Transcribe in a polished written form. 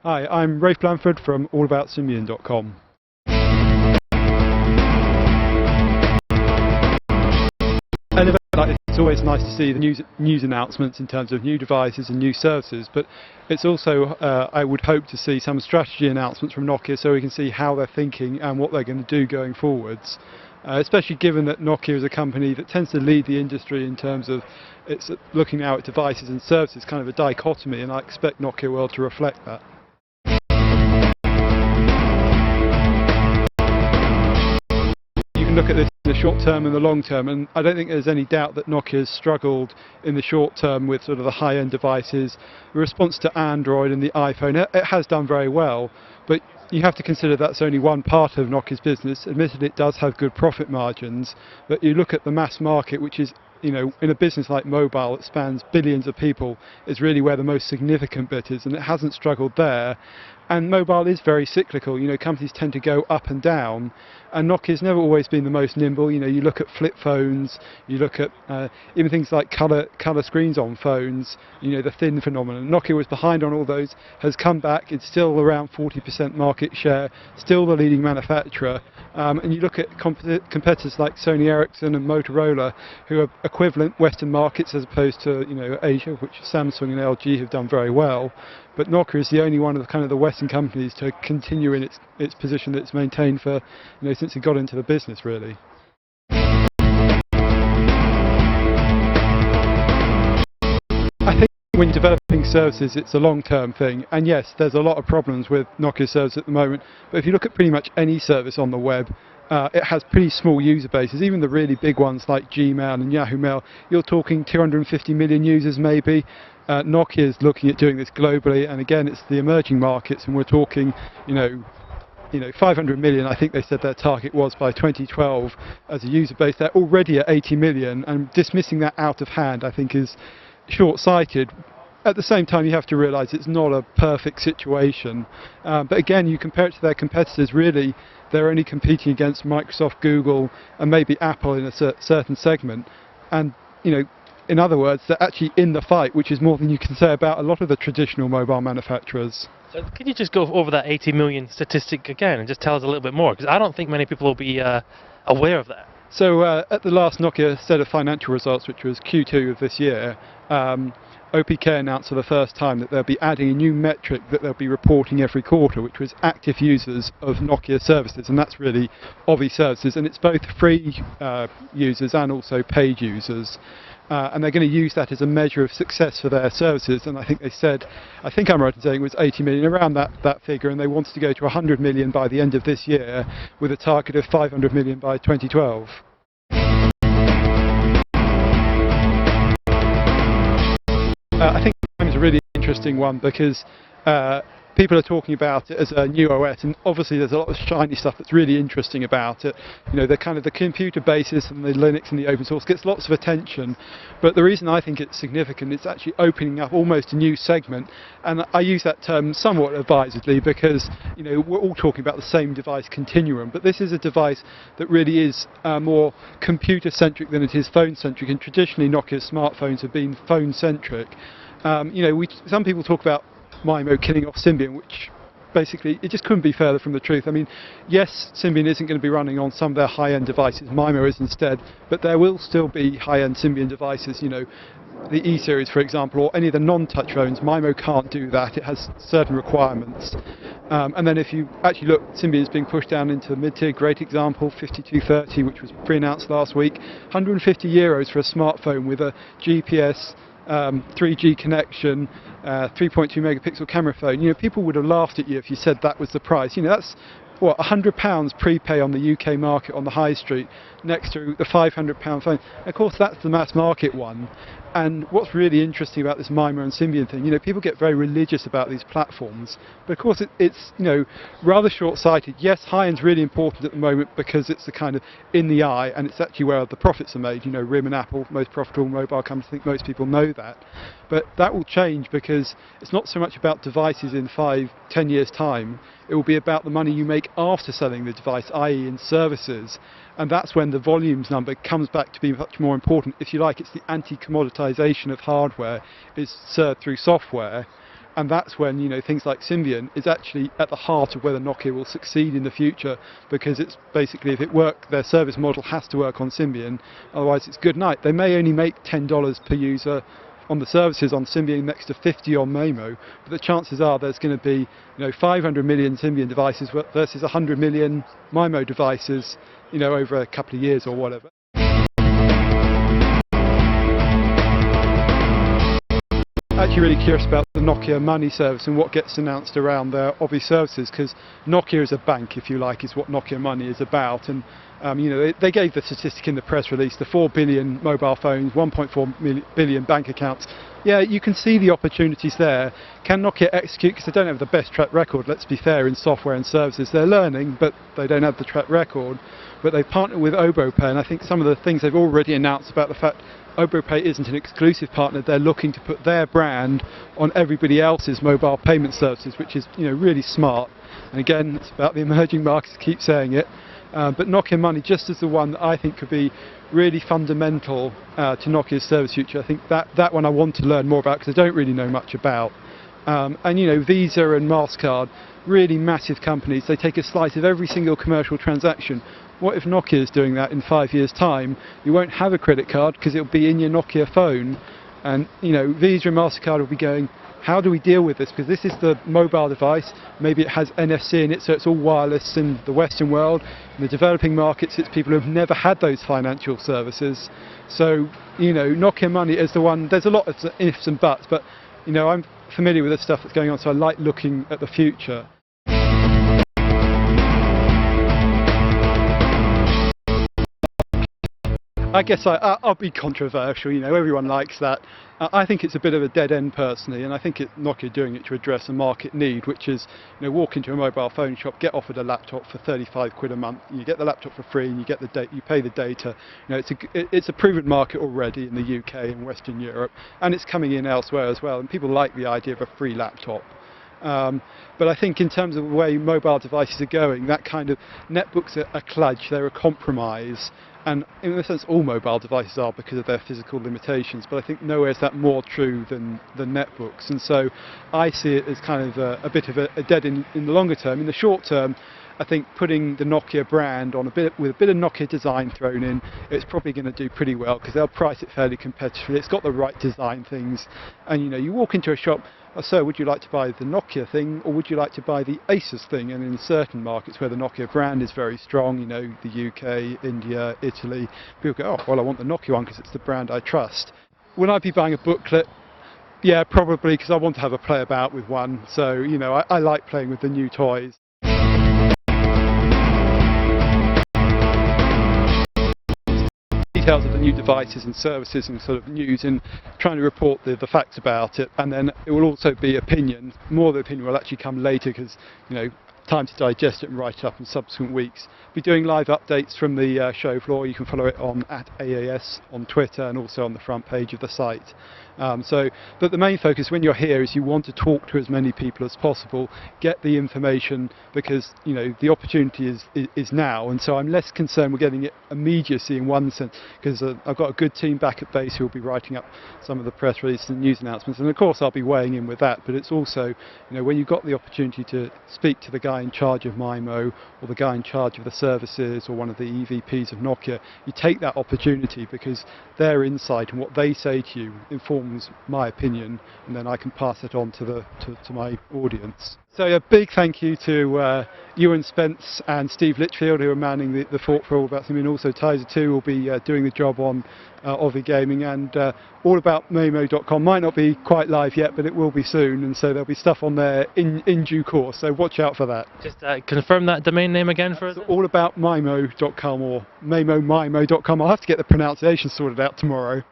Hi, I'm Rafe Blandford from allaboutSymbian.com. And it's always nice to see the news announcements in terms of new devices and new services, but it's also, I would hope to see some strategy announcements from Nokia so we can see how they're thinking and what they're going to do going forwards. Especially given that Nokia is a company that tends to lead the industry in terms of it's looking now at devices and services, kind of a dichotomy, and I expect Nokia World to reflect that. Look at this in the short term and the long term, and I don't think there's any doubt that Nokia has struggled in the short term with sort of the high-end devices. The response to Android and the iPhone, it has done very well, but you have to consider that's only one part of Nokia's business. Admittedly, it does have good profit margins, but you look at the mass market, which is, you know, in a business like mobile that spans billions of people, is really where the most significant bit is, and it hasn't struggled there. And mobile is very cyclical, you know, companies tend to go up and down, and Nokia's never always been the most nimble. You know, you look at flip phones, you look at even things like colour screens on phones, you know, the thin phenomenon. Nokia was behind on all those, has come back, it's still around 40% market share, still the leading manufacturer, and you look at competitors like Sony Ericsson and Motorola, who are equivalent Western markets as opposed to, you know, Asia, which Samsung and LG have done very well. But Nokia is the only one of the kind of the Western companies to continue in its position that it's maintained for, you know, since it got into the business, really. I think when you're developing services, it's a long-term thing, and yes, there's a lot of problems with Nokia service at the moment, but if you look at pretty much any service on the web, it has pretty small user bases. Even the really big ones like Gmail and Yahoo Mail, you're talking 250 million users maybe. Nokia is looking at doing this globally, and again, it's the emerging markets, and we're talking, you know, 500 million. I think they said their target was by 2012 as a user base. They're already at 80 million, and dismissing that out of hand, I think, is short-sighted. At the same time, you have to realise it's not a perfect situation. But again, you compare it to their competitors, really, they're only competing against Microsoft, Google, and maybe Apple in a certain segment. And, you know, in other words, they're actually in the fight, which is more than you can say about a lot of the traditional mobile manufacturers. So can you just go over that 80 million statistic again and just tell us a little bit more? Because I don't think many people will be aware of that. So at the last Nokia set of financial results, which was Q2 of this year, OPK announced for the first time that they'll be adding a new metric that they'll be reporting every quarter, which was active users of Nokia services, and that's really Ovi services, and it's both free users and also paid users. And they're going to use that as a measure of success for their services, and I think they said, I think I'm right in saying it was 80 million, around that figure, and they wanted to go to 100 million by the end of this year with a target of 500 million by 2012. I think it's a really interesting one because people are talking about it as a new OS, and obviously there's a lot of shiny stuff that's really interesting about it. You know, the kind of the computer basis and the Linux and the open source gets lots of attention, but the reason I think it's significant, it's actually opening up almost a new segment, and I use that term somewhat advisedly because, you know, we're all talking about the same device continuum, but this is a device that really is more computer-centric than it is phone-centric, and traditionally Nokia's smartphones have been phone-centric. You know, some people talk about MIMO killing off Symbian, which basically, it just couldn't be further from the truth. I mean, yes, Symbian isn't going to be running on some of their high-end devices, MIMO is instead, but there will still be high-end Symbian devices, you know, the E-series, for example, or any of the non-touch phones. MIMO can't do that, it has certain requirements. And then if you actually look, Symbian is being pushed down into the mid-tier. Great example, 5230, which was pre-announced last week, €150 for a smartphone with a GPS 3G connection, 3.2 megapixel camera phone. You know, people would have laughed at you if you said that was the price. You know, that's what, £100 prepay on the UK market on the high street next to the £500 phone. Of course, that's the mass market one. And what's really interesting about this MIMO and Symbian thing, you know, people get very religious about these platforms, but of course it's, you know, rather short-sighted. Yes, high-end's really important at the moment because it's the kind of in the eye, and it's actually where the profits are made. You know, RIM and Apple, most profitable mobile companies, I think most people know that. But that will change because it's not so much about devices in 5-10 years' time. It will be about the money you make after selling the device, i.e. in services. And that's when the volumes number comes back to be much more important. If you like, it's the anti-commoditization of hardware is served through software. And that's when, you know, things like Symbian is actually at the heart of whether Nokia will succeed in the future, because it's basically, if it works, their service model has to work on Symbian, otherwise it's good night. They may only make $10 per user on the services on Symbian next to 50 on MAMO, but the chances are there's going to be, you know, 500 million Symbian devices versus 100 million MIMO devices, you know, over a couple of years or whatever. Actually really curious about the Nokia Money service and what gets announced around their obvious services, because Nokia is a bank, if you like, is what Nokia Money is about. And you know, they gave the statistic in the press release, the 4 billion mobile phones, 1.4 billion bank accounts. Yeah, you can see the opportunities there. Can Nokia execute? Because they don't have the best track record, let's be fair, in software and services. They're learning, but they don't have the track record. But they partnered with OboPay, and I think some of the things they've already announced about the fact OboPay isn't an exclusive partner, they're looking to put their brand on everybody else's mobile payment services, which is, you know, really smart. And again, it's about the emerging markets, keep saying it. But Nokia Money just is the one that I think could be really fundamental to Nokia's service future. I think that one I want to learn more about, because I don't really know much about. And you know, Visa and MasterCard, really massive companies, they take a slice of every single commercial transaction. What if Nokia is doing that in 5 years' time? You won't have a credit card because it'll be in your Nokia phone. And you know, Visa and MasterCard will be going, how do we deal with this? Because this is the mobile device, maybe it has NFC in it, so it's all wireless in the Western world. In the developing markets, it's people who've never had those financial services. So, you know, Nokia Money is the one, there's a lot of ifs and buts, but you know, I'm familiar with the stuff that's going on, so I like looking at the future. I guess I'll be controversial, you know, everyone likes that. I think it's a bit of a dead end personally, and I think Nokia are doing it to address a market need, which is, you know, walk into a mobile phone shop, get offered a laptop for 35 quid a month, you get the laptop for free and you get the data, you pay the data. You know, it's a proven market already in the UK and Western Europe, and it's coming in elsewhere as well, and people like the idea of a free laptop. But I think in terms of the way mobile devices are going, that kind of netbooks are a kludge, they're a compromise. And in a sense, all mobile devices are because of their physical limitations, but I think nowhere is that more true than netbooks. And so I see it as kind of a bit of a dead end in the longer term. In the short term, I think putting the Nokia brand on with a bit of Nokia design thrown in, it's probably going to do pretty well, because they'll price it fairly competitively. It's got the right design things, and you know, you walk into a shop, oh, so would you like to buy the Nokia thing, or would you like to buy the Asus thing? And in certain markets where the Nokia brand is very strong, you know, the UK, India, Italy, people go, oh, well, I want the Nokia one because it's the brand I trust. Would I be buying a booklet? Yeah, probably, because I want to have a play about with one. So, you know, I like playing with the new toys. Details of the new devices and services and sort of news, and trying to report the facts about it, and then it will also be opinion. More of the opinion will actually come later, because, you know, time to digest it and write it up in subsequent weeks. Be doing live updates from the show floor. You can follow it on @AAS on Twitter and also on the front page of the site. But the main focus when you're here is you want to talk to as many people as possible, get the information, because you know the opportunity is now, and so I'm less concerned with getting it immediacy in one sense, because I've got a good team back at base who will be writing up some of the press releases and news announcements, and of course I'll be weighing in with that. But it's also, you know, when you've got the opportunity to speak to the guy in charge of MIMO, or the guy in charge of the services, or one of the EVPs of Nokia, you take that opportunity, because their insight and what they say to you informs my opinion, and then I can pass it on to my audience. So a big thank you to Ewan Spence and Steve Litchfield, who are manning the fort for All About Symbian. Also Tizer 2 will be doing the job on Aussie Gaming, and allaboutmamo.com might not be quite live yet, but it will be soon, and so there'll be stuff on there in due course, so watch out for that. Just confirm that domain name again for us. Allaboutmimo.com or mamomimo.com. I'll have to get the pronunciation sorted out tomorrow.